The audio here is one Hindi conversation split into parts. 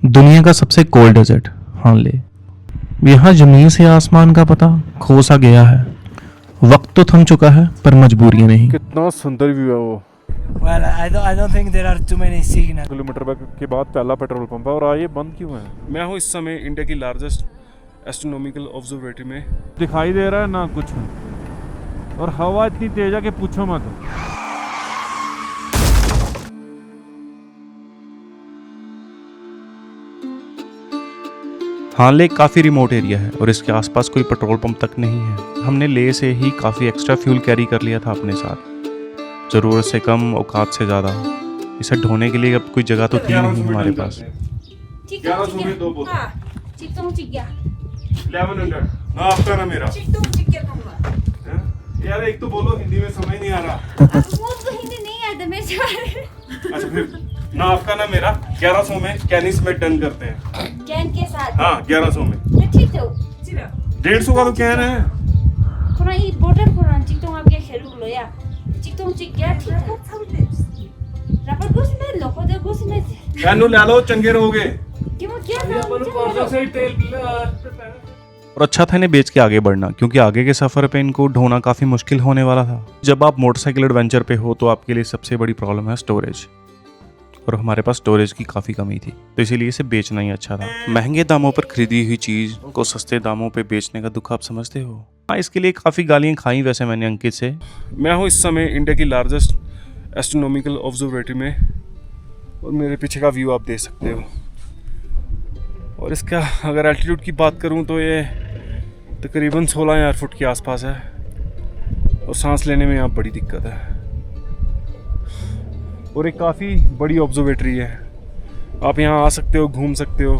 दुनिया का सबसे कोल्ड डेजर्ट हानले। यहाँ जमीन से आसमान का पता खो सा गया है। वक्त तो थम चुका है पर मजबूरियां नहीं। कितना सुंदर व्यू है वो। Well, I don't think there are too many signals. Kilometre के बाद पहला पेट्रोल पंप है और ये बंद क्यों है? मैं हूँ इस समय इंडिया की लार्जेस्ट एस्ट्रोनॉमिकल ऑब्जर्वेटरी में। दिखाई दे रहा है ना कुछ, और हवा इतनी तेज है कि पूछो मत। हानले काफ़ी रिमोट एरिया है और इसके आसपास कोई पेट्रोल पंप तक नहीं है। हमने ले से ही काफ़ी एक्स्ट्रा फ्यूल कैरी कर लिया था अपने साथ, ज़रूरत से कम औकात से ज़्यादा। इसे ढोने के लिए अब कोई जगह तो थी नहीं हमारे पास। 1100 ना आपका ना मेरा यार, एक तो बोलो हिंदी में समझ नहीं आ रहा। वो तो हिंदी नहीं आता मेरे से। अच्छा फिर ना आपका ना मेरा 1100 में कैनिस में डन करते हैं। कैन के साथ। हाँ 1100 में। ठीक है। 150 का तो कैन है। 그럼 이 모델 코랑 직동하게 해루로야. 직동 찍게 ठीक है। रबर को सिने लोगों दे को सिने। कैन ले लो, चंगे रहोगे। क्यों क्या और अच्छा था इन्हें बेच के आगे बढ़ना, क्योंकि आगे के सफ़र पे इनको ढोना काफ़ी मुश्किल होने वाला था। जब आप मोटरसाइकिल एडवेंचर पे हो तो आपके लिए सबसे बड़ी प्रॉब्लम है स्टोरेज, और हमारे पास स्टोरेज की काफ़ी कमी थी, तो इसीलिए इसे बेचना ही अच्छा था। महंगे दामों पर खरीदी हुई चीज़ को सस्ते दामों पे बेचने का दुख आप समझते हो। हाँ, इसके लिए काफ़ी गालियाँ खाई वैसे मैंने अंकित से। मैं हूँ इस समय इंडिया की लार्जेस्ट एस्ट्रोनॉमिकल ऑब्जर्वेटरी में, और मेरे पीछे का व्यू आप देख सकते हो। और इसका अगर एल्टीट्यूड की बात करूँ तो ये तकरीबन 16,000 फुट के आसपास है, और सांस लेने में यहाँ बड़ी दिक्कत है। और एक काफ़ी बड़ी ऑब्जर्वेटरी है, आप यहाँ आ सकते हो, घूम सकते हो।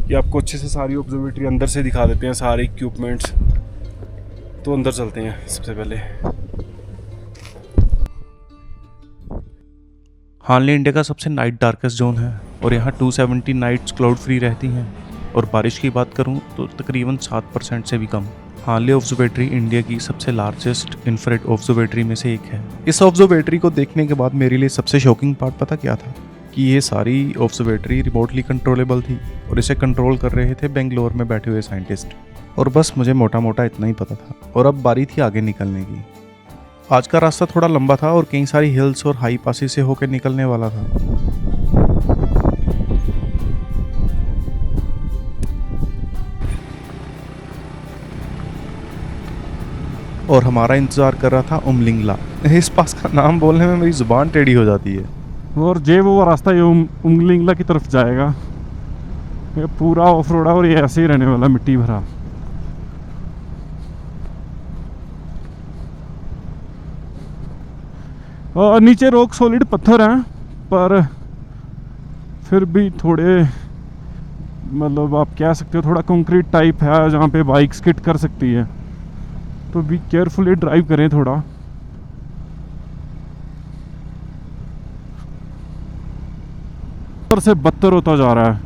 ये आपको अच्छे से सारी ऑब्जर्वेटरी अंदर से दिखा देते हैं, सारे इक्विपमेंट्स। तो अंदर चलते हैं सबसे पहले। हानले इंडिया का सबसे नाइट डार्केस्ट जोन है, और यहाँ 270 नाइट्स क्लाउड फ्री रहती हैं, और बारिश की बात करूँ तो तकरीबन 7% से भी कम। हानले ऑब्जर्वेटरी इंडिया की सबसे लार्जेस्ट इंफ्रारेड ऑब्जर्वेटरी में से एक है। इस ऑब्जर्वेटरी को देखने के बाद मेरे लिए सबसे शॉकिंग पार्ट पता क्या था, कि ये सारी ऑब्जर्वेटरी रिमोटली कंट्रोलेबल थी, और इसे कंट्रोल कर रहे थे बेंगलोर में बैठे हुए साइंटिस्ट। और बस मुझे मोटा मोटा इतना ही पता था, और अब बारी थी आगे निकलने की। आज का रास्ता थोड़ा लंबा था और कई सारी हिल्स और हाई पासेस से होकर निकलने वाला था। और हमारा इंतजार कर रहा था उमलिंगला। इस पास का नाम बोलने में मेरी जुबान टेढ़ी हो जाती है। और वो रास्ता ये उमलिंगला की तरफ जाएगा। ये पूरा ऑफ रोड है और ये ऐसे ही रहने वाला, मिट्टी भरा। और नीचे रॉक सॉलिड पत्थर हैं, पर फिर भी थोड़े, मतलब आप कह सकते हो थोड़ा कंक्रीट टाइप है, जहाँ पे बाइक स्किड कर सकती है। तो भी केयरफुली ड्राइव करें थोड़ा। और से बदतर होता जा रहा है।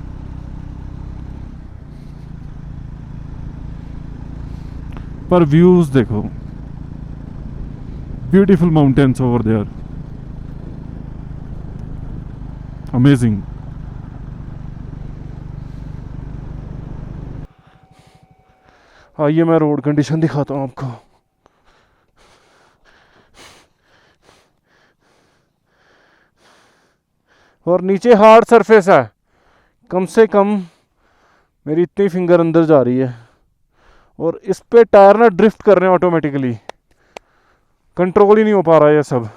पर व्यूज देखो, beautiful mountains over there, amazing. आइए मैं रोड कंडीशन दिखाता हूँ आपको। और नीचे हार्ड सरफेस है, कम से कम मेरी इतनी फिंगर अंदर जा रही है, और इस पे टायर ना ड्रिफ्ट कर रहे हैं ऑटोमेटिकली, कंट्रोल ही नहीं हो पा रहा है ये सब।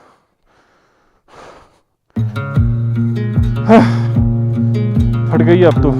फट गई अब तो।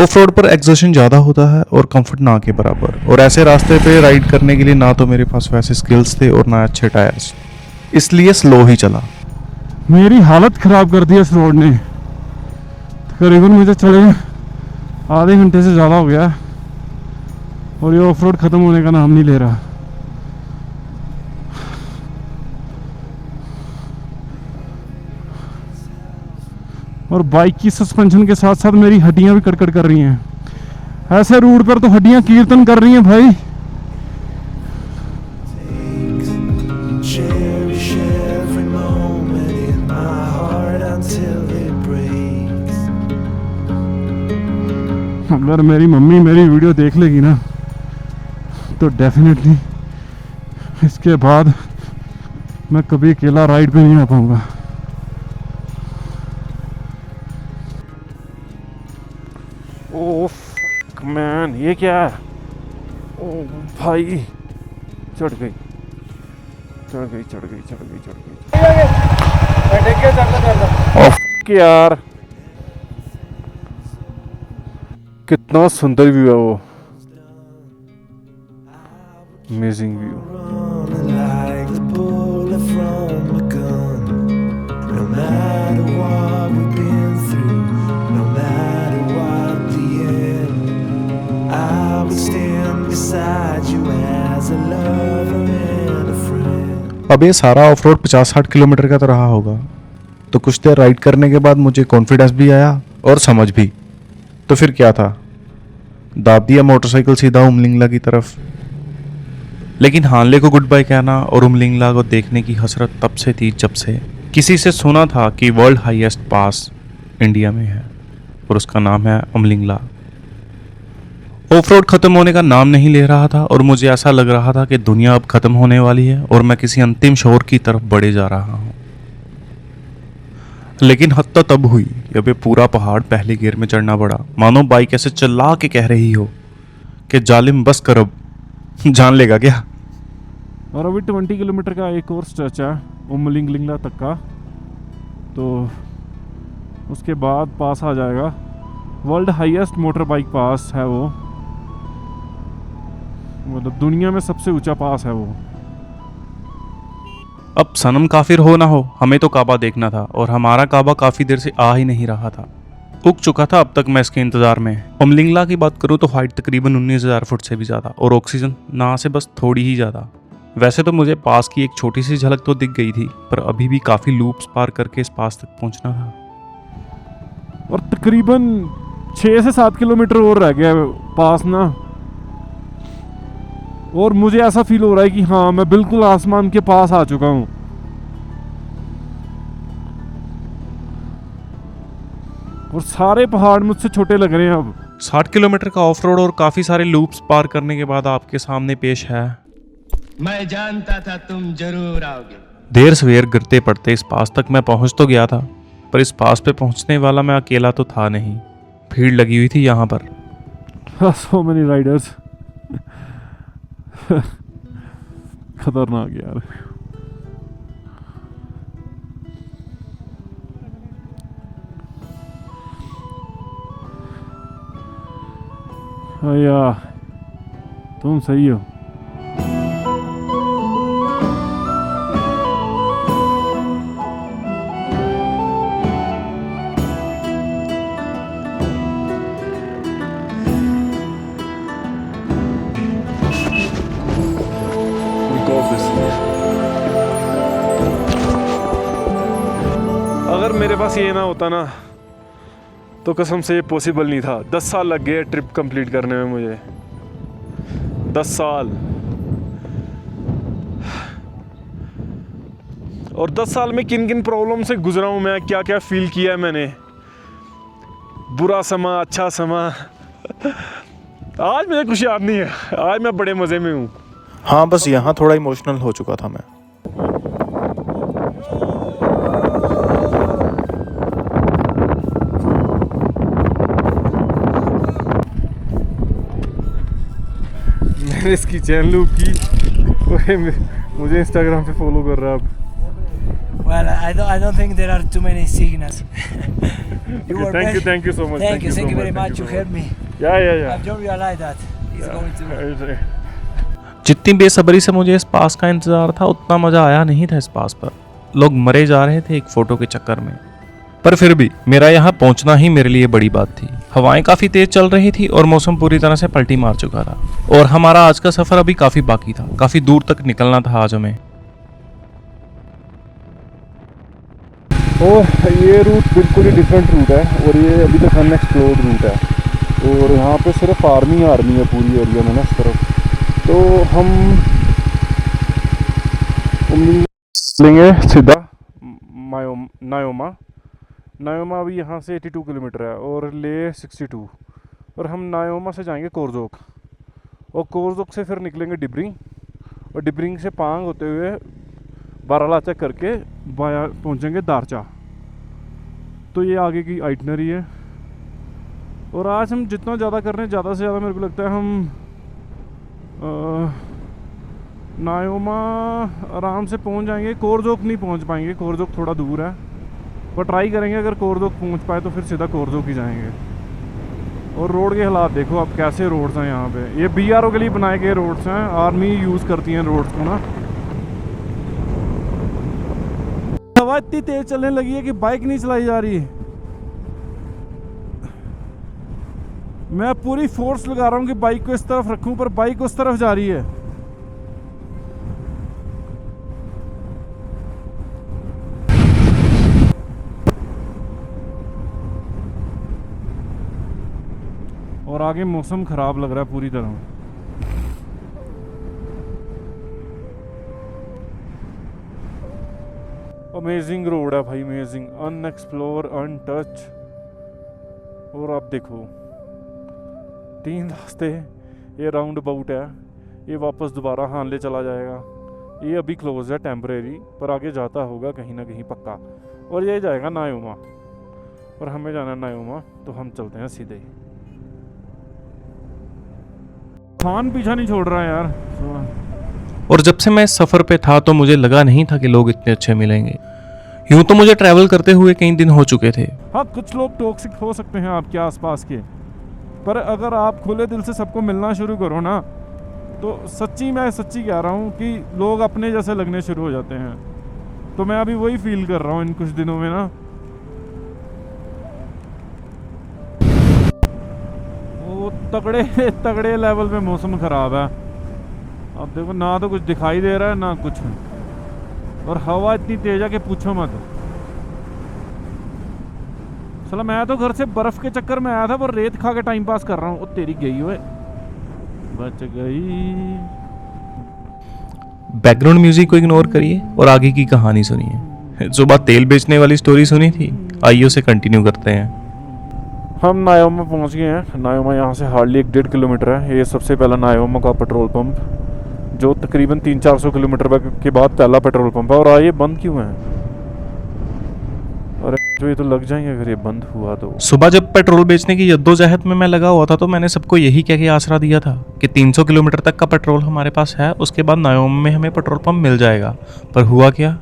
ऑफ रोड पर एग्जॉशन ज़्यादा होता है और कंफर्ट ना के बराबर, और ऐसे रास्ते पे राइड करने के लिए ना तो मेरे पास वैसे स्किल्स थे और ना अच्छे टायर्स, इसलिए स्लो ही चला। मेरी हालत ख़राब कर दी इस रोड ने। करीबन मुझे चले आधे घंटे से ज़्यादा हो गया है और ये ऑफ रोड ख़त्म होने का नाम नहीं ले रहा। और बाइक की सस्पेंशन के साथ साथ मेरी हड्डियां भी कड़कड़ कर रही हैं। ऐसे रोड पर तो हड्डियां कीर्तन कर रही हैं भाई। Cherish every moment in my heart until it breaks. अगर मेरी मम्मी मेरी वीडियो देख लेगी ना तो डेफिनेटली इसके बाद मैं कभी अकेला राइड पे नहीं आ पाऊंगा। ओह मैन, ये क्या है? ओ भाई, चढ़ गई यार, कितना सुंदर व्यू है वो, amazing view. Running like the bullet from a gun. No matter what we've been through, no matter what the end, I will stand beside you as a lover and a friend. अब ये सारा ऑफ रोड 50-60 किलोमीटर का तो रहा होगा, तो कुछ देर राइड करने के बाद मुझे कॉन्फिडेंस भी आया और समझ भी। तो फिर क्या था, दाब दिया मोटरसाइकिल सीधा उमलिंगला की तरफ। लेकिन हानले को गुड बाय कहना और उमलिंगला को देखने की हसरत तब से थी जब से किसी से सुना था कि वर्ल्ड हाईएस्ट पास इंडिया में है और उसका नाम है उमलिंगला। ऑफ रोड खत्म होने का नाम नहीं ले रहा था और मुझे ऐसा लग रहा था कि दुनिया अब खत्म होने वाली है और मैं किसी अंतिम शोर की तरफ बढ़े जा रहा हूँ। लेकिन हद तो तब हुई जब ये पूरा पहाड़ पहले गियर में चढ़ना पड़ा, मानो बाइक ऐसे चिल्ला के कह रही हो कि जालिम बस कर, अब जान लेगा क्या। और अभी 20 किलोमीटर का एक और स्ट्रेच है उमलिंगला तक का, तो उसके बाद पास आ जाएगा। वर्ल्ड हाईएस्ट मोटर बाइक पास है वो, मतलब दुनिया में सबसे ऊंचा पास है वो। अब सनम काफिर हो ना हो, हमें तो काबा देखना था और हमारा काबा काफी देर से आ ही नहीं रहा था। उग चुका था अब तक मैं इसके इंतजार में। उमलिंगला की बात करूँ तो हाइट तकरीबन 19,000 फुट से भी ज़्यादा और ऑक्सीजन ना से बस थोड़ी ही ज़्यादा। वैसे तो मुझे पास की एक छोटी सी झलक तो दिख गई थी, पर अभी भी काफ़ी लूप्स पार करके इस पास तक पहुंचना था। और तकरीबन 6 से 7 किलोमीटर और रह गया पास ना, और मुझे ऐसा फील हो रहा है कि हाँ मैं बिल्कुल आसमान के पास आ चुका हूँ। और सारे पहाड़ मुझसे छोटे लग रहे हैं अब। 60 किलोमीटर का ऑफ रोड और काफ़ी सारे लूप्स पार करने के बाद आपके सामने पेश है, मैं जानता था तुम जरूर आओगे। देर सवेर गिरते पड़ते इस पास तक मैं पहुंच तो गया था, पर इस पास पे पहुंचने वाला मैं अकेला तो था नहीं, भीड़ लगी हुई थी यहाँ पर। so many riders खतरनाक यार। भैया तुम सही हो। अगर मेरे पास ये ना होता ना तो कसम से ये पॉसिबल नहीं था। 10 साल लग गए ट्रिप कंप्लीट करने में मुझे, 10 साल। और 10 साल में किन किन प्रॉब्लम से गुजरा हूँ मैं, क्या क्या फील किया है मैंने, बुरा समा अच्छा समा। आज मुझे कुछ याद नहीं है, आज मैं बड़े मज़े में हूँ। हाँ बस यहाँ थोड़ा इमोशनल हो चुका था मैं। मैंने इसकी चैनल की, मुझे इंस्टाग्राम पे फॉलो कर रहा है अब। Well, I don't think there are too many signals. Thank you so much. Thank you very much. You helped me. Yeah. I don't realize that it's going to. जितनी बेसब्री से मुझे इस पास का इंतजार था उतना मज़ा आया नहीं था इस पास पर। लोग मरे जा रहे थे एक फ़ोटो के चक्कर में, पर फिर भी मेरा यहाँ पहुँचना ही मेरे लिए बड़ी बात थी। हवाएं काफ़ी तेज़ चल रही थी और मौसम पूरी तरह से पलटी मार चुका था और हमारा आज का सफ़र अभी काफ़ी बाकी था, काफ़ी दूर तक निकलना था आज हमें। और ये रूट बिल्कुल ही डिफरेंट रूट है और ये अभी तक अनएक्सप्लोर्ड रूट है और यहाँ पे सिर्फ आर्मी है पूरी एरिया में ना इस तरफ। तो हम लेंगे सीधा नायोमा अभी यहाँ से 82 किलोमीटर है और ले 62 और हम नायोमा से जाएंगे कोरजोक और कोरजोक से फिर निकलेंगे डिब्रिंग और डिब्रिंग से पांग होते हुए बारालाचा करके बाया पहुँचेंगे दारचा। तो ये आगे की आइटनरी है और आज हम जितना ज़्यादा कर रहे हैं ज़्यादा से ज़्यादा मेरे को लगता है हम नायोमा आराम से पहुंच जाएंगे। कोरजोक नहीं पहुंच पाएंगे, कोरजोक थोड़ा दूर है, पर ट्राई करेंगे अगर कोरजोक पहुंच पाए तो फिर सीधा कोरजोक ही जाएंगे। और रोड के हालात देखो अब कैसे रोड्स हैं यहाँ पे, ये BRO के लिए बनाए गए रोड्स हैं, आर्मी यूज़ करती हैं रोड्स को ना। हवा इतनी तेज चलने लगी है कि बाइक नहीं चलाई जा रही। मैं पूरी फोर्स लगा रहा हूँ कि बाइक को इस तरफ रखूँ पर बाइक उस तरफ जा रही है। और आगे मौसम ख़राब लग रहा है पूरी तरह। अमेजिंग रोड है भाई, अमेजिंग, अनएक्सप्लोर, अनटच। और आप देखो 3 रास्ते, ये राउंड अबाउट है, ये वापस दोबारा हानले चला जाएगा, ये अभी क्लोज है टेम्परेरी पर आगे जाता होगा कहीं ना कहीं पक्का। और ये जाएगा नायोमा और हमें जाना है नायोमा, तो हम चलते हैं सीधे। खान पीछा नहीं छोड़ रहा है यार। और जब से मैं इस सफ़र पे था तो मुझे लगा नहीं था कि लोग इतने अच्छे मिलेंगे। यूं तो मुझे ट्रैवल करते हुए कई दिन हो चुके थे। हाँ, कुछ लोग टॉक्सिक हो सकते हैं आपके आसपास के, पर अगर आप खुले दिल से सबको मिलना शुरू करो ना तो मैं सच्ची कह रहा हूँ कि लोग अपने जैसे लगने शुरू हो जाते हैं। तो मैं अभी वही फील कर रहा हूँ इन कुछ दिनों में ना। वो तगड़े लेवल पे मौसम ख़राब है। अब देखो ना तो कुछ दिखाई दे रहा है ना कुछ, और हवा इतनी तेज है कि पूछो मत। चलो मैं तो घर से बर्फ के चक्कर में आया था पर रेत खा के टाइम पास कर रहा हूँ। तेरी गई हुए बच गई। बैकग्राउंड म्यूजिक को इग्नोर करिए और आगे की कहानी सुनिए। सुबह तेल बेचने वाली स्टोरी सुनी थी, आइए उसे कंटिन्यू करते हैं। हम नायोमा पहुंच गए हैं। नायोमा यहाँ से हार्डली 1.5 किलोमीटर है। ये सबसे पहला नायोमा का पेट्रोल पंप, जो तकरीबन 300-400 किलोमीटर के बाद पहला पेट्रोल पंप है। और ये बंद क्यों है? अरे जो ये तो लग जाएंगे अगर ये बंद हुआ तो। सुबह जब पेट्रोल बेचने की जद्दोजहद में मैं लगा हुआ था तो मैंने सबको यही कह के आसरा दिया था कि 300 किलोमीटर तक का पेट्रोल हमारे पास है, उसके बाद नायोमा में हमें पेट्रोल पंप मिल जाएगा। पर हुआ क्या?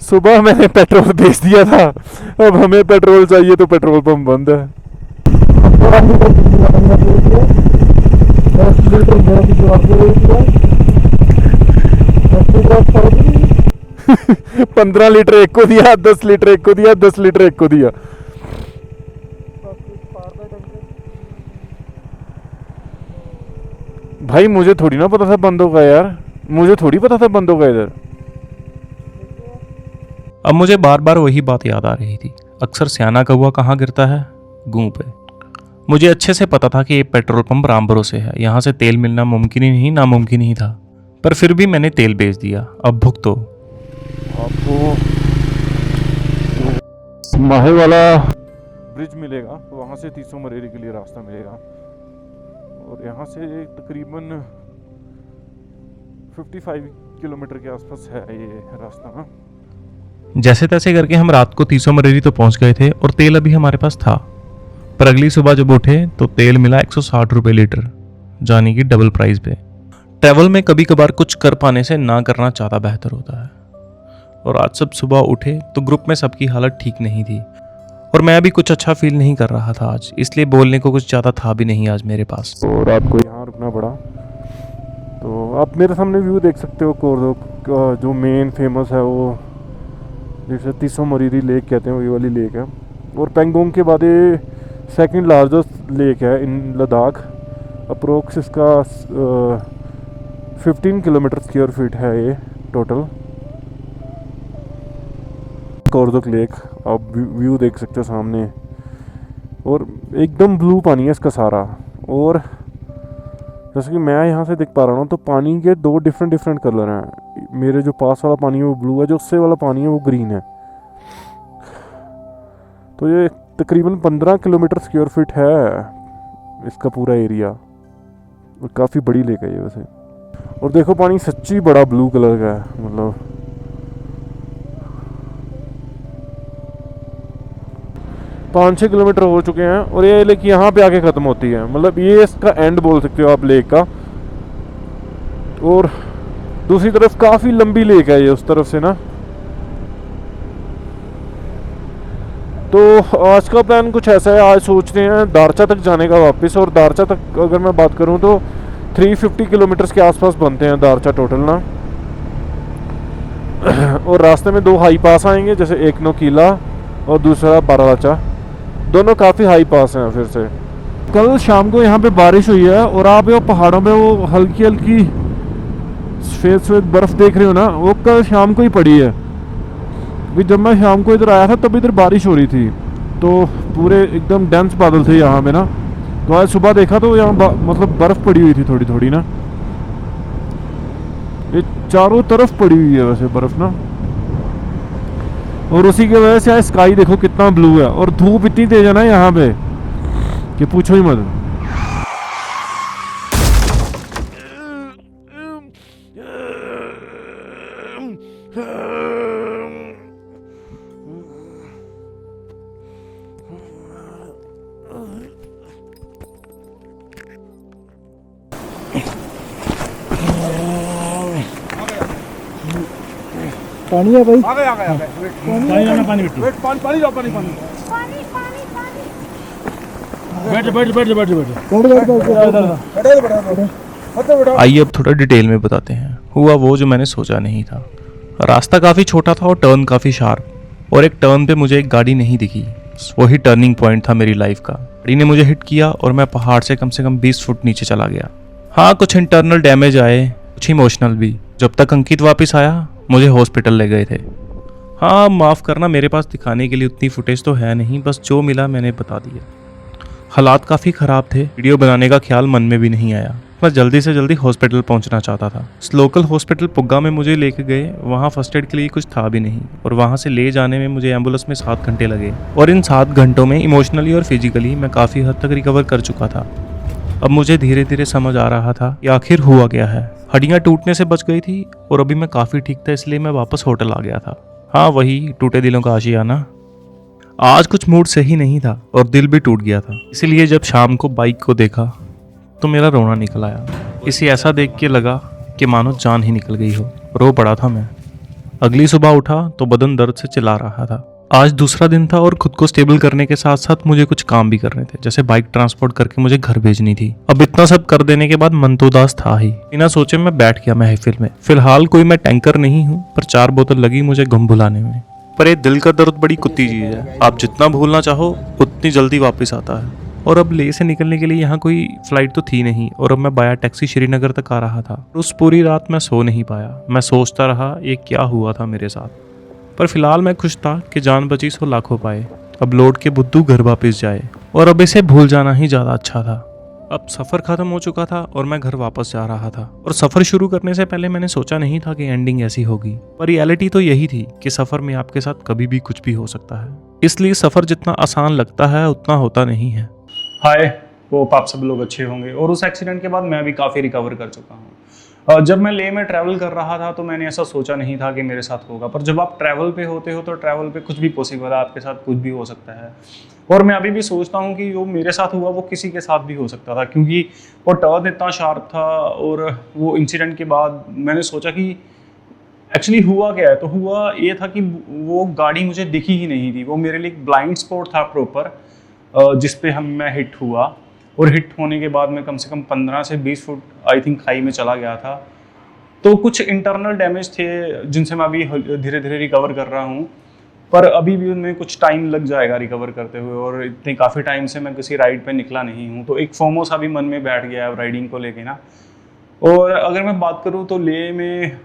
सुबह मैंने पेट्रोल बेच दिया था, अब हमें पेट्रोल चाहिए तो पेट्रोल पंप बंद है। 15 लीटर एक को दिया, 10 लीटर एक को दिया, 10 लीटर एक को दिया। भाई मुझे थोड़ी ना पता था बंद होगा यार, मुझे थोड़ी पता था बंद होगा इधर। अब मुझे बार बार वही बात याद आ रही थी, अक्सर सियाना कौवा कहाँ गिरता है? गूं पे। मुझे अच्छे से पता था कि ये पेट्रोल पंप राम भरोसे है, यहाँ से तेल मिलना मुमकिन ही नहीं, नामुमकिन ही था। पर फिर भी मैंने तेल बेच दिया। अब भुगतो। आपको माहे वाला ब्रिज मिलेगा, तो वहाँ से तीसो मरेरी के लिए रास्ता मिलेगा और यहाँ से तकरीबन 55 किलोमीटर के आसपास है ये रास्ता ना। जैसे तैसे करके हम रात को तीसो मरेरी तो पहुंच गए थे और तेल अभी हमारे पास था। पर अगली सुबह जब उठे तो तेल मिला 160 रुपये लीटर, जाने की डबल प्राइस पे। ट्रैवल में कभी कभार कुछ कर पाने से ना करना ज़्यादा बेहतर होता है। और आज सब सुबह उठे तो ग्रुप में सबकी हालत ठीक नहीं थी और मैं भी कुछ अच्छा फील नहीं कर रहा था आज, इसलिए बोलने को कुछ ज़्यादा था भी नहीं आज मेरे पास। तो रात को यहाँ रुकना पड़ा। तो आप मेरे सामने व्यू देख सकते हो कोरदोक का, जो मेन फेमस है वो जैसे तीसो मरीरी लेक कहते हैं, वही वाली लेक है। और पेंगोंग के बाद ये सेकंड लार्जेस्ट लेक है इन लद्दाख। अप्रोक्स इसका 15 किलोमीटर स्क्वायर फीट है ये टोटल। कोरदोक लेक आप व्यू देख सकते हो सामने, और एकदम ब्लू पानी है इसका सारा। और जैसे कि मैं यहाँ से देख पा रहा हूँ तो पानी के दो डिफरेंट कलर हैं। मेरे जो पास वाला पानी है वो ब्लू है, जो उससे वाला पानी है वो ग्रीन है। तो ये तकरीबन 15 किलोमीटर स्क्वायर फीट है इसका पूरा एरिया, और काफ़ी बड़ी लेक है ये वैसे। और देखो पानी सच्ची बड़ा ब्लू कलर का है, मतलब 5-6 किलोमीटर हो चुके हैं। और ये लेक यहाँ पे आके ख़त्म होती है, मतलब ये इसका एंड बोल सकते हो आप लेक का। और दूसरी तरफ काफ़ी लंबी लेक है ये उस तरफ से ना। तो आज का प्लान कुछ ऐसा है, आज सोच रहे हैं दारचा तक जाने का वापस। और दारचा तक अगर मैं बात करूं तो 350 किलोमीटर्स के आसपास बनते हैं दारचा टोटल ना। और रास्ते में 2 हाई पास आएंगे, जैसे एक नोकीला और दूसरा बारालाचा, दोनों काफ़ी हाई पास हैं। फिर से कल शाम को यहाँ पे बारिश हुई है, और आप वो पहाड़ों में वो हल्की हल्की सफ़ेद बर्फ़ देख रहे हो ना, वो कल शाम को ही पड़ी है। अभी जब मैं शाम को इधर आया था तब इधर बारिश हो रही थी, तो पूरे एकदम डेंस बादल थे यहाँ में ना। तो आज सुबह देखा तो यहाँ मतलब बर्फ़ पड़ी हुई थी थोड़ी थोड़ी ना, ये चारों तरफ पड़ी हुई है वैसे बर्फ़ ना। और उसी की वजह से स्काई देखो कितना ब्लू है, और धूप इतनी तेज है ना यहाँ पे कि पूछो ही मत। पानी है भाई, आ गए पानी जाना, पानी वेट पानी जाओ, पानी बैठ। आइए अब थोड़ा डिटेल में बताते हैं। हुआ वो जो मैंने सोचा नहीं था। रास्ता काफ़ी छोटा था और टर्न काफ़ी शार्प, और एक टर्न पे मुझे एक गाड़ी नहीं दिखी। वही टर्निंग पॉइंट था मेरी लाइफ का। गाड़ी ने मुझे हिट किया और मैं पहाड़ से कम 20 फुट नीचे चला गया। हाँ, कुछ इंटरनल डैमेज आए, कुछ इमोशनल भी। जब तक अंकित वापस आया मुझे हॉस्पिटल ले गए थे। हाँ, माफ़ करना, मेरे पास दिखाने के लिए उतनी फुटेज तो है नहीं, बस जो मिला मैंने बता दिया। हालात काफ़ी ख़राब थे, वीडियो बनाने का ख्याल मन में भी नहीं आया। मैं जल्दी से जल्दी हॉस्पिटल पहुंचना चाहता था। इस लोकल हॉस्पिटल पुग्गा में मुझे लेके गए, वहाँ फर्स्ट एड के लिए कुछ था भी नहीं, और वहाँ से ले जाने में मुझे एम्बुलेंस में 7 घंटे लगे। और इन 7 घंटों में इमोशनली और फिजिकली मैं काफ़ी हद तक रिकवर कर चुका था। अब मुझे धीरे धीरे समझ आ रहा था कि आखिर हुआ क्या है। हड्डियाँ टूटने से बच गई थी, और अभी मैं काफ़ी ठीक था, इसलिए मैं वापस होटल आ गया था। हाँ, वही टूटे दिलों का आशियाना। आज कुछ मूड सही नहीं था और दिल भी टूट गया था, इसलिए जब शाम को बाइक को देखा तो मेरा रोना निकल आया। इसे ऐसा देख के लगा कि मानो जान ही निकल गई हो। रो पड़ा था मैं। अगली सुबह उठा तो बदन दर्द से चिल्ला रहा था। आज दूसरा दिन था और खुद को स्टेबल करने के साथ साथ मुझे कुछ काम भी करने थे, जैसे बाइक ट्रांसपोर्ट करके मुझे घर भेजनी थी। अब इतना सब कर देने के बाद मन तो उदास था ही। बिना सोचे मैं बैठ गया महफिल में। फिलहाल कोई मैं टैंकर नहीं हूँ, पर 4 बोतल लगी मुझे गम भुलाने में। पर ये दिल का दर्द बड़ी कुत्ती चीज़ है, आप जितना भूलना चाहो उतनी जल्दी वापस आता है। और अब ले से निकलने के लिए यहाँ कोई फ्लाइट तो थी नहीं, और अब मैं बाया टैक्सी श्रीनगर तक आ रहा था। उस पूरी रात मैं सो नहीं पाया। मैं सोचता रहा ये क्या हुआ था मेरे साथ। पर फिलहाल मैं खुश था कि जान बची सो लाखों पाए। अब लौट के बुद्धू घर वापस जाए, और अब इसे भूल जाना ही ज़्यादा अच्छा था। अब सफ़र ख़त्म हो चुका था और मैं घर वापस जा रहा था। और सफ़र शुरू करने से पहले मैंने सोचा नहीं था कि एंडिंग ऐसी होगी, पर रियलिटी तो यही थी कि सफ़र में आपके साथ कभी भी कुछ भी हो सकता है। इसलिए सफ़र जितना आसान लगता है उतना होता नहीं है। हाय, होप आप सब लोग अच्छे होंगे। और उस एक्सीडेंट के बाद मैं भी काफ़ी रिकवर कर चुका हूँ। जब मैं लेह में ट्रैवल कर रहा था तो मैंने ऐसा सोचा नहीं था कि मेरे साथ होगा, पर जब आप ट्रैवल पे होते हो तो ट्रैवल पे कुछ भी पॉसिबल है, आपके साथ कुछ भी हो सकता है। और मैं अभी भी सोचता हूँ कि जो मेरे साथ हुआ वो किसी के साथ भी हो सकता था, क्योंकि वो टर्न इतना शार्प था। और वो इंसिडेंट के बाद मैंने सोचा कि एक्चुअली हुआ क्या है, तो हुआ ये था कि वो गाड़ी मुझे दिखी ही नहीं थी। वो मेरे लिए एक ब्लाइंड स्पॉट था प्रॉपर, जिस पे मैं हिट हुआ, और हिट होने के बाद मैं कम से कम 15 से 20 फुट आई थिंक खाई में चला गया था। तो कुछ इंटरनल डैमेज थे जिनसे मैं अभी धीरे धीरे रिकवर कर रहा हूँ, पर अभी भी उनमें कुछ टाइम लग जाएगा रिकवर करते हुए, और इतने काफ़ी टाइम से मैं किसी राइड पे निकला नहीं हूँ, तो एक फोमो सा भी मन में बैठ गया है राइडिंग को लेके ना। और अगर मैं बात करूँ तो लेह में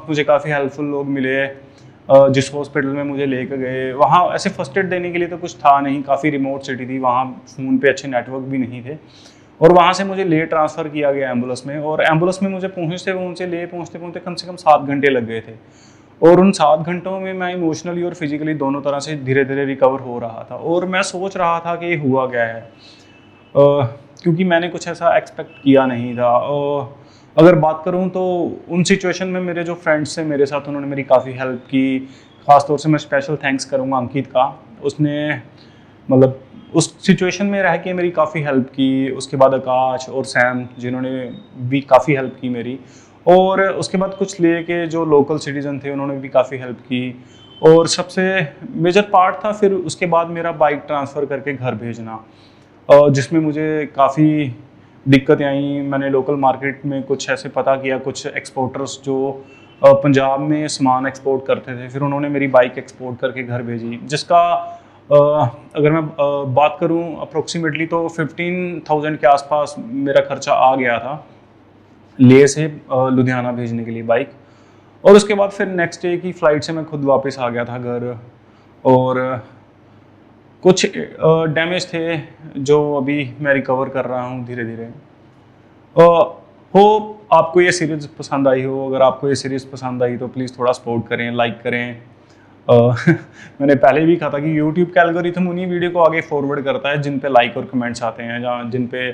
मुझे काफ़ी हेल्पफुल लोग मिले। जिस हॉस्पिटल में मुझे लेकर गए वहाँ ऐसे फर्स्ट एड देने के लिए तो कुछ था नहीं, काफ़ी रिमोट सिटी थी, वहाँ फ़ोन पे अच्छे नेटवर्क भी नहीं थे, और वहाँ से मुझे ले ट्रांसफ़र किया गया एम्बुलेंस में। और एम्बुलेंस में मुझे पहुँचते ले पहुँचते कम से कम 7 घंटे लग गए थे, और उन 7 घंटों में मैं इमोशनली और फिजिकली दोनों तरह से धीरे धीरे रिकवर हो रहा था। और मैं सोच रहा था कि ये हुआ क्या है, क्योंकि मैंने कुछ ऐसा एक्सपेक्ट किया नहीं था। अगर बात करूं तो उन सिचुएशन में मेरे जो फ्रेंड्स थे मेरे साथ, उन्होंने मेरी काफ़ी हेल्प की। ख़ासतौर से मैं स्पेशल थैंक्स करूंगा अंकित का, उसने मतलब उस सिचुएशन में रह के मेरी काफ़ी हेल्प की। उसके बाद आकाश और सैम जिन्होंने भी काफ़ी हेल्प की मेरी, और उसके बाद कुछ ले के जो लोकल सिटीजन थे उन्होंने भी काफ़ी हेल्प की। और सबसे मेजर पार्ट था फिर उसके बाद मेरा बाइक ट्रांसफ़र करके घर भेजना, जिसमें मुझे काफ़ी दिक्कतें आई। मैंने लोकल मार्केट में कुछ ऐसे पता किया, कुछ एक्सपोर्टर्स जो पंजाब में सामान एक्सपोर्ट करते थे, फिर उन्होंने मेरी बाइक एक्सपोर्ट करके घर भेजी, जिसका अगर मैं बात करूं अप्रोक्सीमेटली तो 15,000 के आसपास मेरा खर्चा आ गया था लेह से लुधियाना भेजने के लिए बाइक। और उसके बाद फिर नेक्स्ट डे की फ़्लाइट से मैं खुद वापस आ गया था घर, और कुछ डैमेज थे जो अभी मैं रिकवर कर रहा हूँ धीरे धीरे। होप आपको ये सीरीज़ पसंद आई हो। अगर आपको ये सीरीज़ पसंद आई तो प्लीज़ थोड़ा सपोर्ट करें, लाइक करें। मैंने पहले भी कहा था कि यूट्यूब का एल्गोरिथम उन्हीं वीडियो को आगे फॉरवर्ड करता है जिन पे लाइक और कमेंट्स आते हैं, जहाँ जिन पे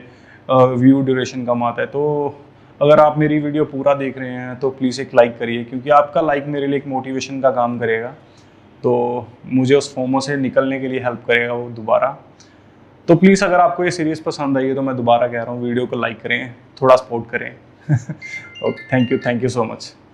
व्यू ड्यूरेशन कम आता है। तो अगर आप मेरी वीडियो पूरा देख रहे हैं तो प्लीज़ एक लाइक करिए, क्योंकि आपका लाइक मेरे लिए एक मोटिवेशन का काम करेगा, तो मुझे उस फोमो से निकलने के लिए हेल्प करेगा वो दोबारा। तो प्लीज़ अगर आपको ये सीरीज़ पसंद आई है तो मैं दोबारा कह रहा हूँ वीडियो को लाइक करें, थोड़ा सपोर्ट करें। Okay, thank you so much.